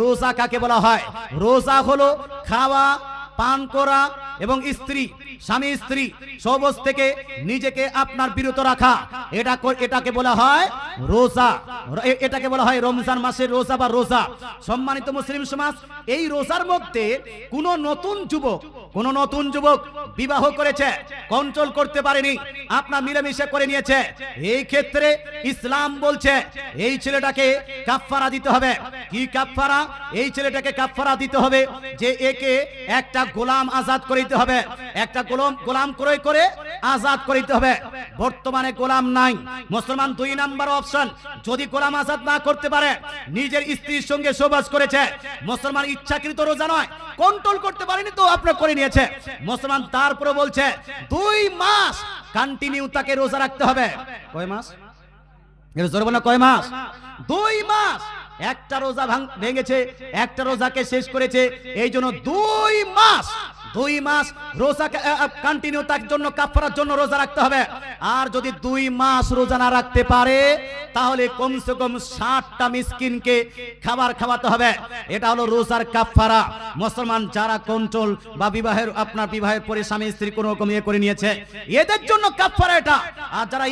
রোজা কাকে বলা হয়? রোজা হলো খাওয়া, পান করা এবং স্ত্রী, স্বামী স্ত্রী সবজ থেকে নিজেকে আপনার বিরত রাখা, এটাকে বলা হয় রোজা। এটাকে বলা হয় রমজান মাসের রোজা বা রোজা। সম্মানিত মুসলিম সমাজ, এই রোজার মধ্যে কোন নতুন যুবক বিবাহ করেছে, কন্ট্রোল করতে পারেনি, আপনার মিলেমিশে করে নিয়েছে, এই ক্ষেত্রে ইসলাম বলছে এই ছেলেটাকে কাফারা দিতে হবে। কি কাফারা? এই ছেলেটাকে কাফারা দিতে হবে যে একে একটা গোলাম আজাদ করে দিতে হবে, একটা গোলাম ক্রয় করে আজাদ করে দিতে হবে। বর্তমানে গোলাম নাই। মুসলমান 2 নাম্বার অপশন, যদি গোলাম আজাদ না করতে পারে, নিজের স্ত্রীর সঙ্গে সহবাস করেছে, মুসলমান ইচ্ছাকৃত রোজা নয়, কন্ট্রোল করতে পারেনি তো আপনার করে নিয়েছে, মুসলমান তারপরে বলছে 2 মাস কন্টিনিউ তাকে রোজা রাখতে হবে। কয় মাস? এর জোরে বলো কয় মাস? 2 মাস। একটা রোজা ভেঙেছে, একটা রোজাকে শেষ করেছে, এই জন্য 2 মাস রোজা কন্টিনিউ তার জন্য কাফারার জন্য রোজা রাখতে হবে। আর যদি 2 মাস রোজা না রাখতে পারে, তাহলে কমসে কম 60টা মিসকিনকে খাবার খাওয়াতে হবে। এটা হলো রোজার কাফারা। মুসলমান যারা কন্ট্রোল বা বিবাহের পরে স্বামী স্ত্রী কোনো রকম করে নিয়েছে, এদের জন্য কাফারা এটা। আর যারা